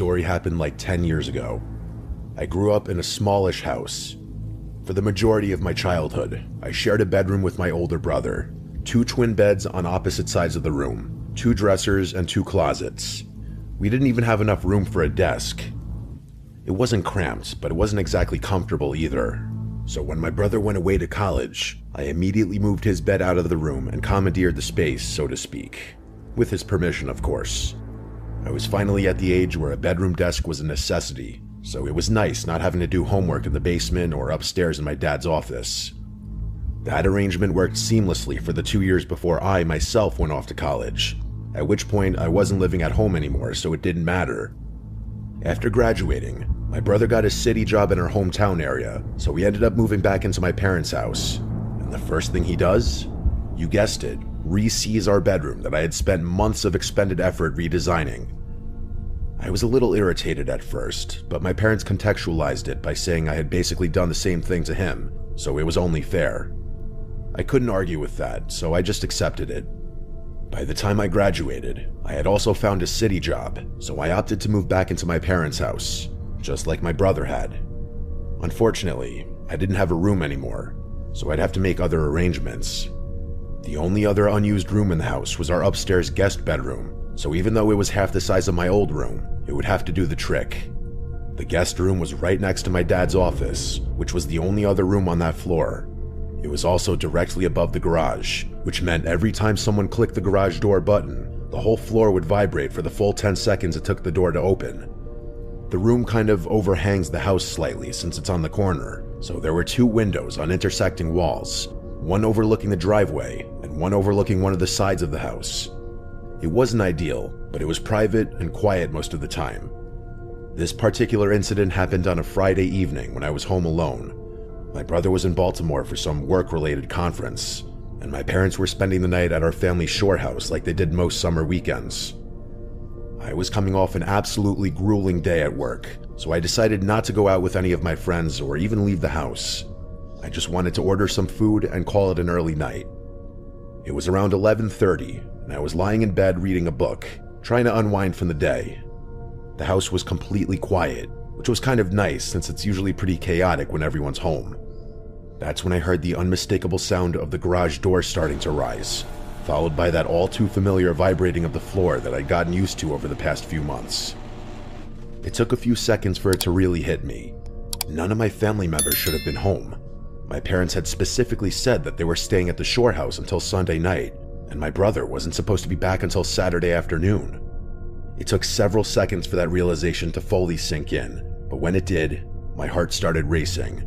story happened like 10 years ago. I grew up in a smallish house. For the majority of my childhood, I shared a bedroom with my older brother, 2 twin beds on opposite sides of the room, 2 dressers and 2 closets. We didn't even have enough room for a desk. It wasn't cramped, but it wasn't exactly comfortable either. So when my brother went away to college, I immediately moved his bed out of the room and commandeered the space, so to speak. With his permission, of course. I was finally at the age where a bedroom desk was a necessity, so it was nice not having to do homework in the basement or upstairs in my dad's office. That arrangement worked seamlessly for the 2 years before I myself went off to college, at which point I wasn't living at home anymore, so it didn't matter. After graduating, my brother got a city job in our hometown area, so we ended up moving back into my parents' house. And the first thing he does? You guessed it, re-sees our bedroom that I had spent months of expended effort redesigning. I was a little irritated at first, but my parents contextualized it by saying I had basically done the same thing to him, so it was only fair. I couldn't argue with that, so I just accepted it. By the time I graduated, I had also found a city job, so I opted to move back into my parents' house, just like my brother had. Unfortunately, I didn't have a room anymore, so I'd have to make other arrangements. The only other unused room in the house was our upstairs guest bedroom, so even though it was half the size of my old room, it would have to do the trick. The guest room was right next to my dad's office, which was the only other room on that floor. It was also directly above the garage, which meant every time someone clicked the garage door button, the whole floor would vibrate for the full 10 seconds it took the door to open. The room kind of overhangs the house slightly since it's on the corner, so there were 2 windows on intersecting walls, one overlooking the driveway and one overlooking one of the sides of the house. It wasn't ideal, but it was private and quiet most of the time. This particular incident happened on a Friday evening when I was home alone. My brother was in Baltimore for some work-related conference, and my parents were spending the night at our family shore house like they did most summer weekends. I was coming off an absolutely grueling day at work, so I decided not to go out with any of my friends or even leave the house. I just wanted to order some food and call it an early night. It was around 11:30, and I was lying in bed reading a book, trying to unwind from the day. The house was completely quiet, which was kind of nice since it's usually pretty chaotic when everyone's home. That's when I heard the unmistakable sound of the garage door starting to rise, followed by that all too familiar vibrating of the floor that I'd gotten used to over the past few months. It took a few seconds for it to really hit me. None of my family members should have been home. My parents had specifically said that they were staying at the shore house until Sunday night, and my brother wasn't supposed to be back until Saturday afternoon. It took several seconds for that realization to fully sink in, but when it did, my heart started racing.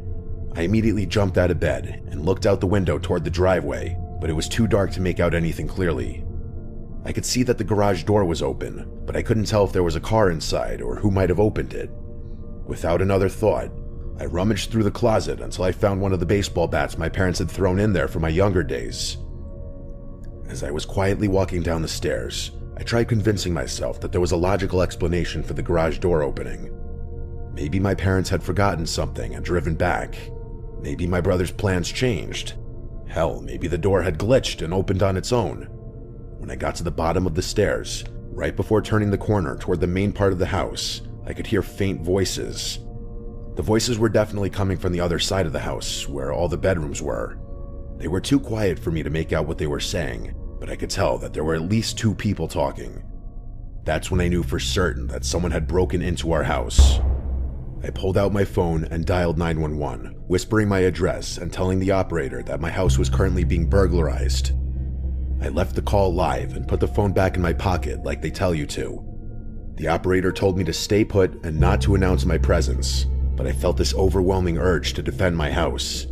I immediately jumped out of bed and looked out the window toward the driveway, but it was too dark to make out anything clearly. I could see that the garage door was open, but I couldn't tell if there was a car inside or who might have opened it. Without another thought, I rummaged through the closet until I found one of the baseball bats my parents had thrown in there from my younger days. As I was quietly walking down the stairs, I tried convincing myself that there was a logical explanation for the garage door opening. Maybe my parents had forgotten something and driven back. Maybe my brother's plans changed. Hell, maybe the door had glitched and opened on its own. When I got to the bottom of the stairs, right before turning the corner toward the main part of the house, I could hear faint voices. The voices were definitely coming from the other side of the house, where all the bedrooms were. They were too quiet for me to make out what they were saying, but I could tell that there were at least 2 people talking. That's when I knew for certain that someone had broken into our house. I pulled out my phone and dialed 911, whispering my address and telling the operator that my house was currently being burglarized. I left the call live and put the phone back in my pocket like they tell you to. The operator told me to stay put and not to announce my presence, but I felt this overwhelming urge to defend my house.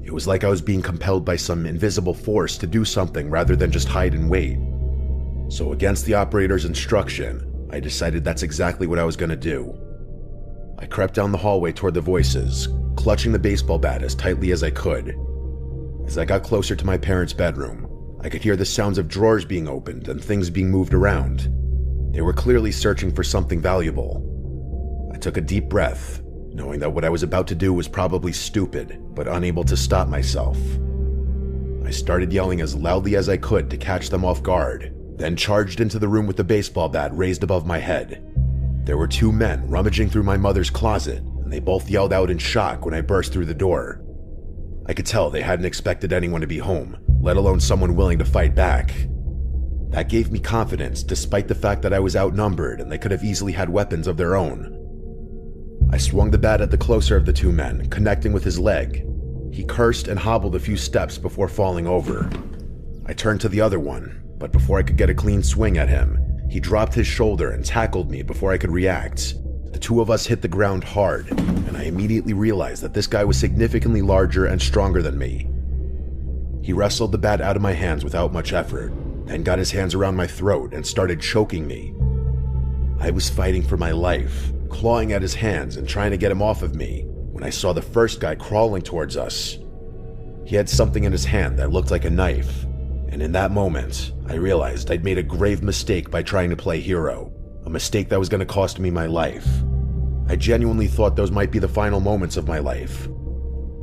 It was like I was being compelled by some invisible force to do something rather than just hide and wait. So against the operator's instruction, I decided that's exactly what I was going to do. I crept down the hallway toward the voices, clutching the baseball bat as tightly as I could. As I got closer to my parents' bedroom, I could hear the sounds of drawers being opened and things being moved around. They were clearly searching for something valuable. I took a deep breath, knowing that what I was about to do was probably stupid, but unable to stop myself. I started yelling as loudly as I could to catch them off guard, then charged into the room with the baseball bat raised above my head. There were two men rummaging through my mother's closet, and they both yelled out in shock when I burst through the door. I could tell they hadn't expected anyone to be home, let alone someone willing to fight back. That gave me confidence, despite the fact that I was outnumbered and they could have easily had weapons of their own. I swung the bat at the closer of the two men, connecting with his leg. He cursed and hobbled a few steps before falling over. I turned to the other one, but before I could get a clean swing at him, he dropped his shoulder and tackled me before I could react. The two of us hit the ground hard, and I immediately realized that this guy was significantly larger and stronger than me. He wrestled the bat out of my hands without much effort, then got his hands around my throat and started choking me. I was fighting for my life, clawing at his hands and trying to get him off of me, when I saw the first guy crawling towards us. He had something in his hand that looked like a knife, and in that moment, I realized I'd made a grave mistake by trying to play hero, a mistake that was going to cost me my life. I genuinely thought those might be the final moments of my life.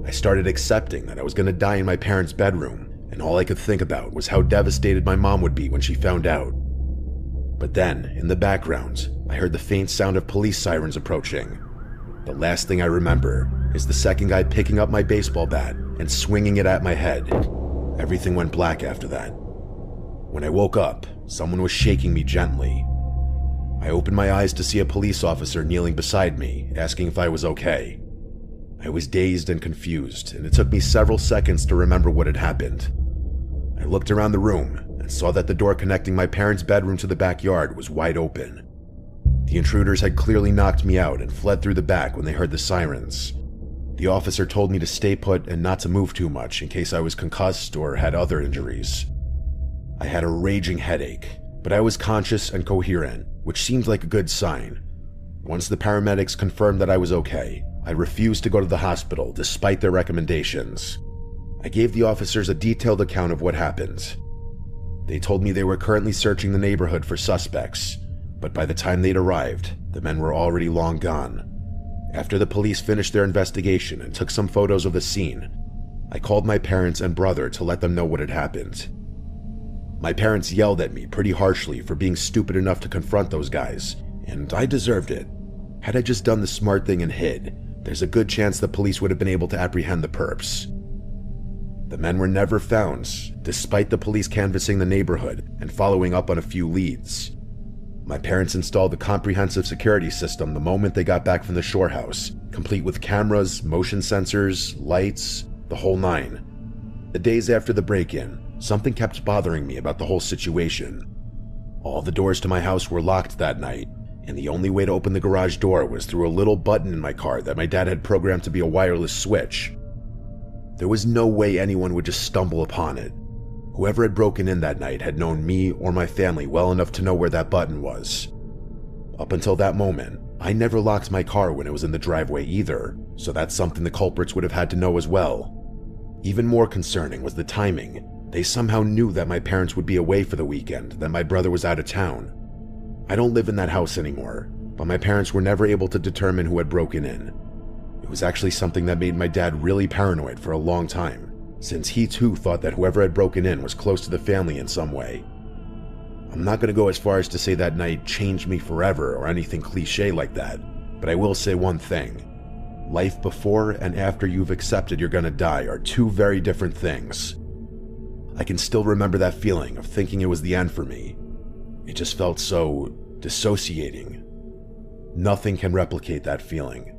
I started accepting that I was going to die in my parents' bedroom, and all I could think about was how devastated my mom would be when she found out. But then, in the background, I heard the faint sound of police sirens approaching. The last thing I remember is the second guy picking up my baseball bat and swinging it at my head. Everything went black after that. When I woke up, someone was shaking me gently. I opened my eyes to see a police officer kneeling beside me, asking if I was okay. I was dazed and confused, and it took me several seconds to remember what had happened. I looked around the room and saw that the door connecting my parents' bedroom to the backyard was wide open. The intruders had clearly knocked me out and fled through the back when they heard the sirens. The officer told me to stay put and not to move too much in case I was concussed or had other injuries. I had a raging headache, but I was conscious and coherent, which seemed like a good sign. Once the paramedics confirmed that I was okay, I refused to go to the hospital despite their recommendations. I gave the officers a detailed account of what happened. They told me they were currently searching the neighborhood for suspects, but by the time they'd arrived, the men were already long gone. After the police finished their investigation and took some photos of the scene, I called my parents and brother to let them know what had happened. My parents yelled at me pretty harshly for being stupid enough to confront those guys, and I deserved it. Had I just done the smart thing and hid, there's a good chance the police would have been able to apprehend the perps. The men were never found, despite the police canvassing the neighborhood and following up on a few leads. My parents installed a comprehensive security system the moment they got back from the shore house, complete with cameras, motion sensors, lights, the whole nine. The days after the break-in, something kept bothering me about the whole situation. All the doors to my house were locked that night, and the only way to open the garage door was through a little button in my car that my dad had programmed to be a wireless switch. There was no way anyone would just stumble upon it. Whoever had broken in that night had known me or my family well enough to know where that button was. Up until that moment, I never locked my car when it was in the driveway either, so that's something the culprits would have had to know as well. Even more concerning was the timing. They somehow knew that my parents would be away for the weekend, that my brother was out of town. I don't live in that house anymore, but my parents were never able to determine who had broken in. It was actually something that made my dad really paranoid for a long time, since he too thought that whoever had broken in was close to the family in some way. I'm not going to go as far as to say that night changed me forever or anything cliche like that, but I will say one thing. Life before and after you've accepted you're going to die are two very different things. I can still remember that feeling of thinking it was the end for me. It just felt so dissociating. Nothing can replicate that feeling.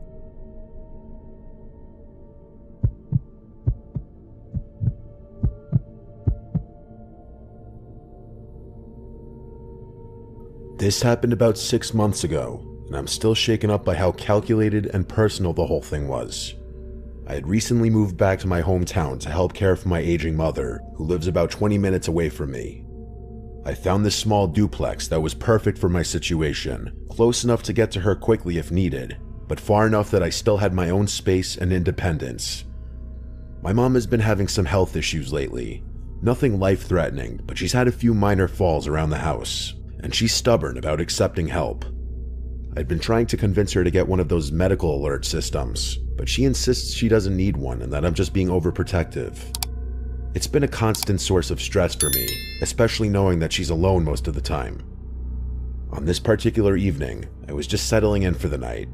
This happened about 6 months ago, and I'm still shaken up by how calculated and personal the whole thing was. I had recently moved back to my hometown to help care for my aging mother, who lives about 20 minutes away from me. I found this small duplex that was perfect for my situation, close enough to get to her quickly if needed, but far enough that I still had my own space and independence. My mom has been having some health issues lately. Nothing life-threatening, but she's had a few minor falls around the house, and she's stubborn about accepting help. I'd been trying to convince her to get one of those medical alert systems, but she insists she doesn't need one and that I'm just being overprotective. It's been a constant source of stress for me, especially knowing that she's alone most of the time. On this particular evening, I was just settling in for the night.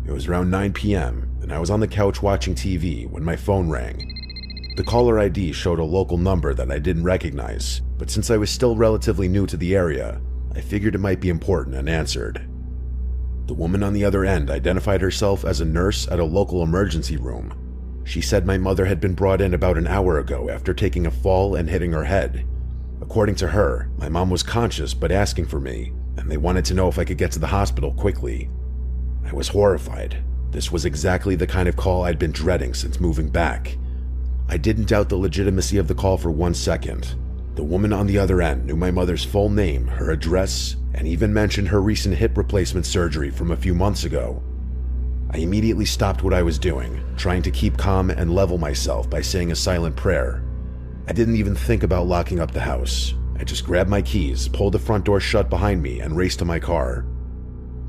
It was around 9 p.m., and I was on the couch watching TV when my phone rang. The caller ID showed a local number that I didn't recognize, but since I was still relatively new to the area, I figured it might be important and answered. The woman on the other end identified herself as a nurse at a local emergency room. She said my mother had been brought in about an hour ago after taking a fall and hitting her head. According to her, my mom was conscious but asking for me, and they wanted to know if I could get to the hospital quickly. I was horrified. This was exactly the kind of call I'd been dreading since moving back. I didn't doubt the legitimacy of the call for 1 second. The woman on the other end knew my mother's full name, her address, and even mentioned her recent hip replacement surgery from a few months ago. I immediately stopped what I was doing, trying to keep calm and level myself by saying a silent prayer. I didn't even think about locking up the house. I just grabbed my keys, pulled the front door shut behind me, and raced to my car.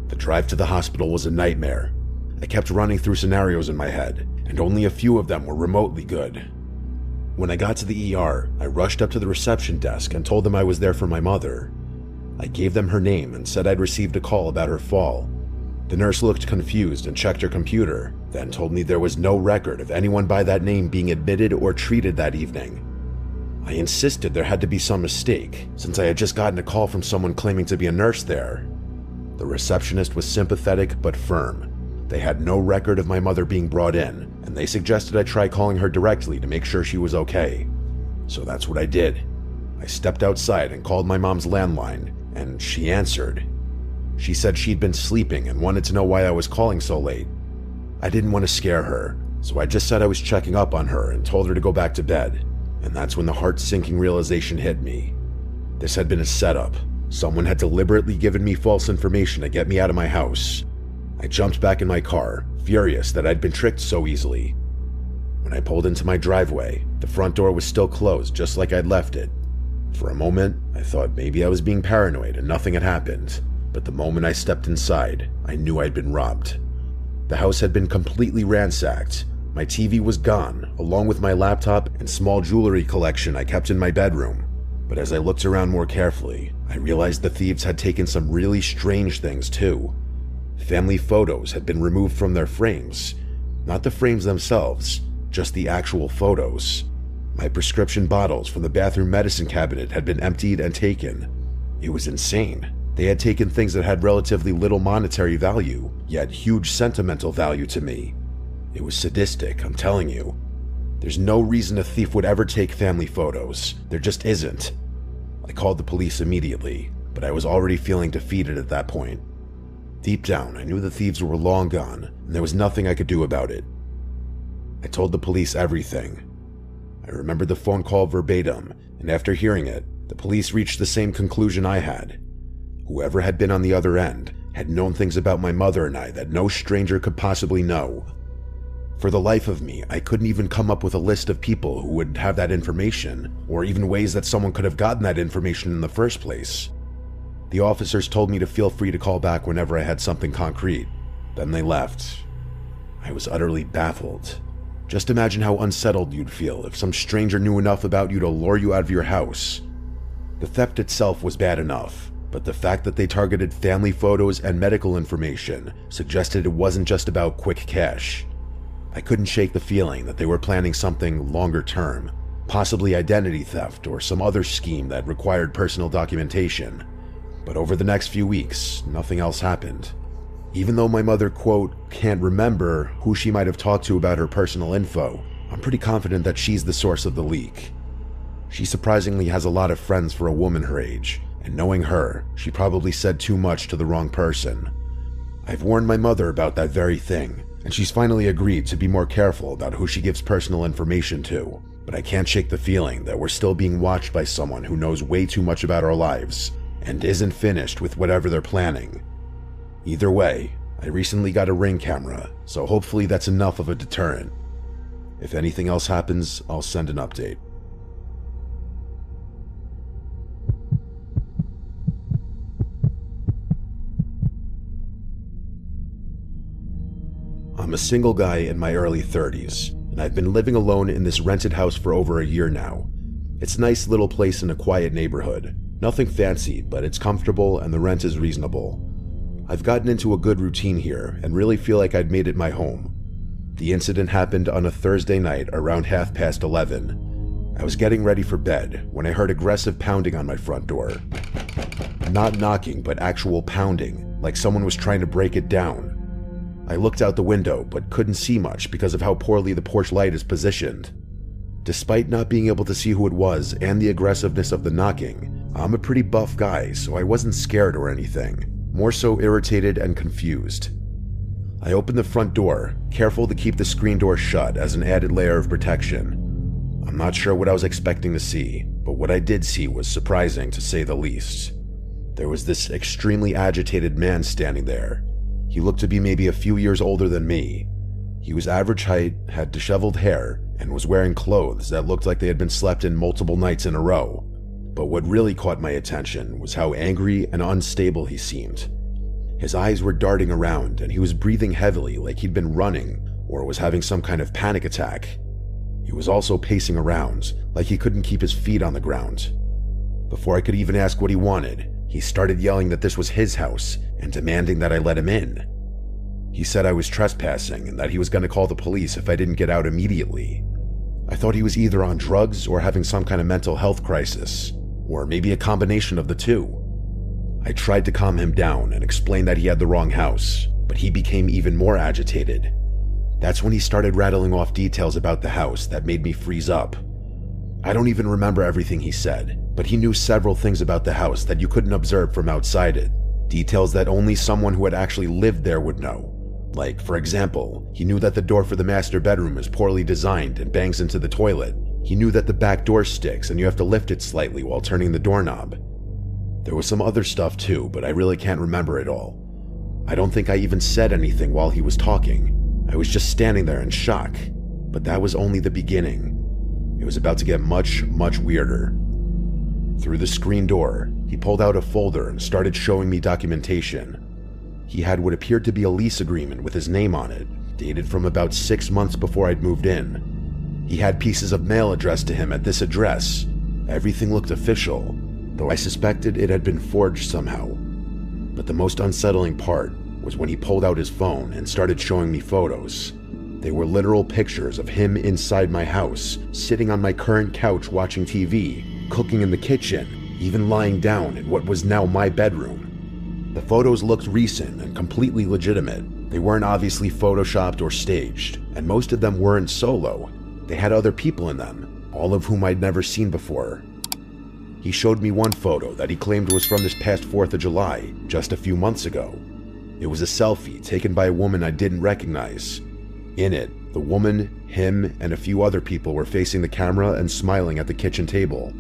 The drive to the hospital was a nightmare. I kept running through scenarios in my head, and only a few of them were remotely good. When I got to the ER, I rushed up to the reception desk and told them I was there for my mother. I gave them her name and said I'd received a call about her fall. The nurse looked confused and checked her computer, then told me there was no record of anyone by that name being admitted or treated that evening. I insisted there had to be some mistake, since I had just gotten a call from someone claiming to be a nurse there. The receptionist was sympathetic but firm. They had no record of my mother being brought in, and they suggested I try calling her directly to make sure she was okay. So that's what I did. I stepped outside and called my mom's landline, and she answered. She said she'd been sleeping and wanted to know why I was calling so late. I didn't want to scare her, so I just said I was checking up on her and told her to go back to bed. And that's when the heart-sinking realization hit me. This had been a setup. Someone had deliberately given me false information to get me out of my house. I jumped back in my car, furious that I'd been tricked so easily. When I pulled into my driveway, the front door was still closed just like I'd left it. For a moment, I thought maybe I was being paranoid and nothing had happened, but the moment I stepped inside, I knew I'd been robbed. The house had been completely ransacked. My TV was gone, along with my laptop and small jewelry collection I kept in my bedroom. But as I looked around more carefully, I realized the thieves had taken some really strange things too. Family photos had been removed from their frames. Not the frames themselves, just the actual photos. My prescription bottles from the bathroom medicine cabinet had been emptied and taken. It was insane. They had taken things that had relatively little monetary value, yet huge sentimental value to me. It was sadistic, I'm telling you. There's no reason a thief would ever take family photos. There just isn't. I called the police immediately, but I was already feeling defeated at that point. Deep down, I knew the thieves were long gone, and there was nothing I could do about it. I told the police everything. I remembered the phone call verbatim, and after hearing it, the police reached the same conclusion I had. Whoever had been on the other end had known things about my mother and I that no stranger could possibly know. For the life of me, I couldn't even come up with a list of people who would have that information, or even ways that someone could have gotten that information in the first place. The officers told me to feel free to call back whenever I had something concrete. Then they left. I was utterly baffled. Just imagine how unsettled you'd feel if some stranger knew enough about you to lure you out of your house. The theft itself was bad enough, but the fact that they targeted family photos and medical information suggested it wasn't just about quick cash. I couldn't shake the feeling that they were planning something longer term, possibly identity theft or some other scheme that required personal documentation. But over the next few weeks, nothing else happened. Even though my mother, quote, can't remember who she might have talked to about her personal info, I'm pretty confident that she's the source of the leak. She surprisingly has a lot of friends for a woman her age, and knowing her, she probably said too much to the wrong person. I've warned my mother about that very thing, and she's finally agreed to be more careful about who she gives personal information to, but I can't shake the feeling that we're still being watched by someone who knows way too much about our lives, and isn't finished with whatever they're planning. Either way, I recently got a Ring camera, so hopefully that's enough of a deterrent. If anything else happens, I'll send an update. I'm a single guy in my early 30s, and I've been living alone in this rented house for over a year now. It's a nice little place in a quiet neighborhood, Nothing fancy, but it's comfortable and the rent is reasonable. I've gotten into a good routine here and really feel like I'd made it my home. The incident happened on a Thursday night around 11:30. I was getting ready for bed when I heard aggressive pounding on my front door. Not knocking, but actual pounding, like someone was trying to break it down. I looked out the window, but couldn't see much because of how poorly the porch light is positioned. Despite not being able to see who it was and the aggressiveness of the knocking, I'm a pretty buff guy, so I wasn't scared or anything, more so irritated and confused. I opened the front door, careful to keep the screen door shut as an added layer of protection. I'm not sure what I was expecting to see, but what I did see was surprising to say the least. There was this extremely agitated man standing there. He looked to be maybe a few years older than me. He was average height, had disheveled hair, and was wearing clothes that looked like they had been slept in multiple nights in a row. But what really caught my attention was how angry and unstable he seemed. His eyes were darting around, and he was breathing heavily like he'd been running or was having some kind of panic attack. He was also pacing around, like he couldn't keep his feet on the ground. Before I could even ask what he wanted, he started yelling that this was his house and demanding that I let him in. He said I was trespassing and that he was going to call the police if I didn't get out immediately. I thought he was either on drugs or having some kind of mental health crisis, or maybe a combination of the two. I tried to calm him down and explain that he had the wrong house, but he became even more agitated. That's when he started rattling off details about the house that made me freeze up. I don't even remember everything he said, but he knew several things about the house that you couldn't observe from outside it, details that only someone who had actually lived there would know. Like, for example, he knew that the door for the master bedroom is poorly designed and bangs into the toilet. He knew that the back door sticks and you have to lift it slightly while turning the doorknob. There was some other stuff too, but I really can't remember it all. I don't think I even said anything while he was talking. I was just standing there in shock. But that was only the beginning. It was about to get much, much weirder. Through the screen door, he pulled out a folder and started showing me documentation. He had what appeared to be a lease agreement with his name on it, dated from about 6 months before I'd moved in. He had pieces of mail addressed to him at this address. Everything looked official, though I suspected it had been forged somehow. But the most unsettling part was when he pulled out his phone and started showing me photos. They were literal pictures of him inside my house, sitting on my current couch watching TV, cooking in the kitchen, even lying down in what was now my bedroom. The photos looked recent and completely legitimate. They weren't obviously photoshopped or staged, and most of them weren't solo. They had other people in them, all of whom I'd never seen before. He showed me one photo that he claimed was from this past 4th of July, just a few months ago. It was a selfie taken by a woman I didn't recognize. In it, the woman, him, and a few other people were facing the camera and smiling at the kitchen table.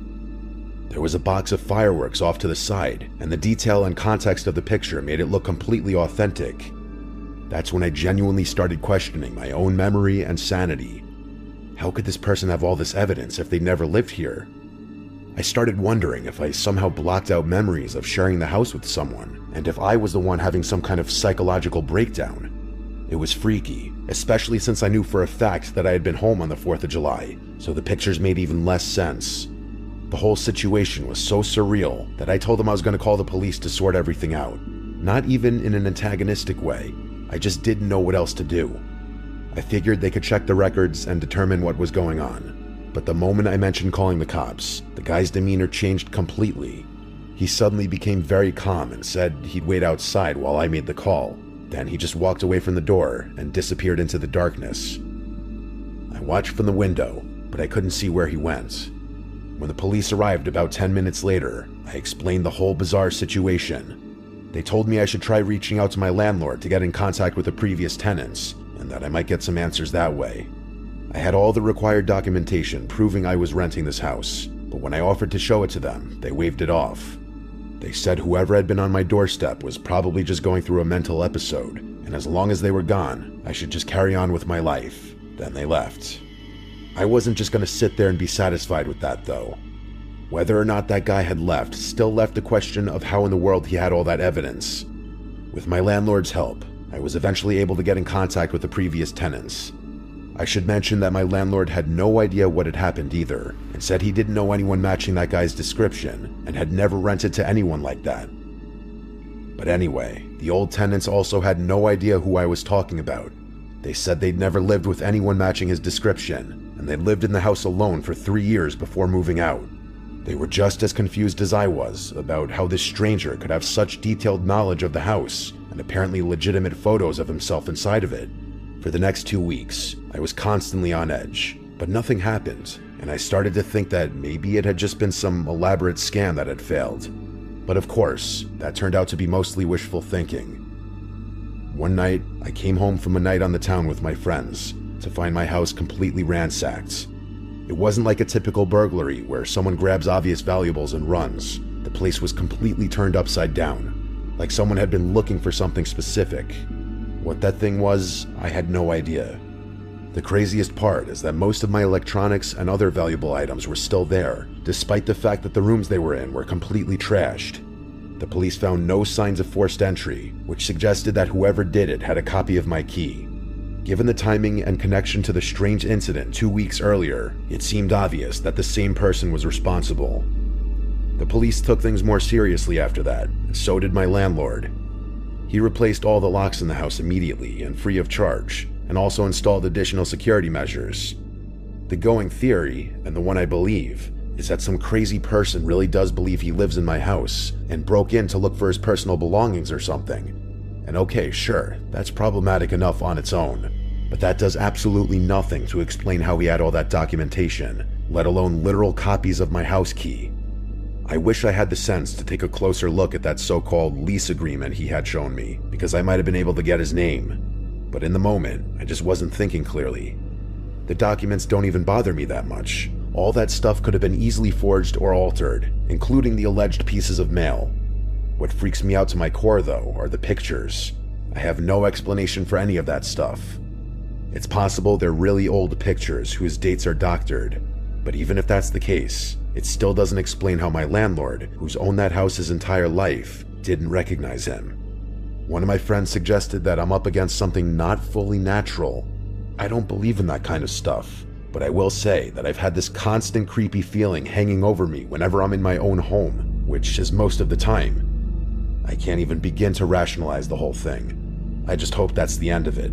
There was a box of fireworks off to the side, and the detail and context of the picture made it look completely authentic. That's when I genuinely started questioning my own memory and sanity. How could this person have all this evidence if they never lived here? I started wondering if I somehow blocked out memories of sharing the house with someone, and if I was the one having some kind of psychological breakdown. It was freaky, especially since I knew for a fact that I had been home on the 4th of July, so the pictures made even less sense. The whole situation was so surreal that I told them I was going to call the police to sort everything out. Not even in an antagonistic way, I just didn't know what else to do. I figured they could check the records and determine what was going on. But the moment I mentioned calling the cops, the guy's demeanor changed completely. He suddenly became very calm and said he'd wait outside while I made the call. Then he just walked away from the door and disappeared into the darkness. I watched from the window, but I couldn't see where he went. When the police arrived about 10 minutes later, I explained the whole bizarre situation. They told me I should try reaching out to my landlord to get in contact with the previous tenants, and that I might get some answers that way. I had all the required documentation proving I was renting this house, but when I offered to show it to them, they waved it off. They said whoever had been on my doorstep was probably just going through a mental episode, and as long as they were gone, I should just carry on with my life. Then they left. I wasn't just going to sit there and be satisfied with that, though. Whether or not that guy had left still left the question of how in the world he had all that evidence. With my landlord's help, I was eventually able to get in contact with the previous tenants. I should mention that my landlord had no idea what had happened either, and said he didn't know anyone matching that guy's description and had never rented to anyone like that. But anyway, the old tenants also had no idea who I was talking about. They said they'd never lived with anyone matching his description, and they lived in the house alone for 3 years before moving out. They were just as confused as I was about how this stranger could have such detailed knowledge of the house and apparently legitimate photos of himself inside of it. For the next 2 weeks, I was constantly on edge, but nothing happened, and I started to think that maybe it had just been some elaborate scam that had failed. But of course, that turned out to be mostly wishful thinking. One night, I came home from a night on the town with my friends to find my house completely ransacked. It wasn't like a typical burglary where someone grabs obvious valuables and runs. The place was completely turned upside down, like someone had been looking for something specific. What that thing was, I had no idea. The craziest part is that most of my electronics and other valuable items were still there, despite the fact that the rooms they were in were completely trashed. The police found no signs of forced entry, which suggested that whoever did it had a copy of my key. Given the timing and connection to the strange incident 2 weeks earlier, it seemed obvious that the same person was responsible. The police took things more seriously after that, and so did my landlord. He replaced all the locks in the house immediately and free of charge, and also installed additional security measures. The going theory, and the one I believe, is that some crazy person really does believe he lives in my house and broke in to look for his personal belongings or something. And okay, sure, that's problematic enough on its own, but that does absolutely nothing to explain how he had all that documentation, let alone literal copies of my house key. I wish I had the sense to take a closer look at that so-called lease agreement he had shown me, because I might have been able to get his name. But in the moment, I just wasn't thinking clearly. The documents don't even bother me that much. All that stuff could have been easily forged or altered, including the alleged pieces of mail. What freaks me out to my core, though, are the pictures. I have no explanation for any of that stuff. It's possible they're really old pictures whose dates are doctored, but even if that's the case, it still doesn't explain how my landlord, who's owned that house his entire life, didn't recognize him. One of my friends suggested that I'm up against something not fully natural. I don't believe in that kind of stuff, but I will say that I've had this constant creepy feeling hanging over me whenever I'm in my own home, which is most of the time. I can't even begin to rationalize the whole thing. I just hope that's the end of it.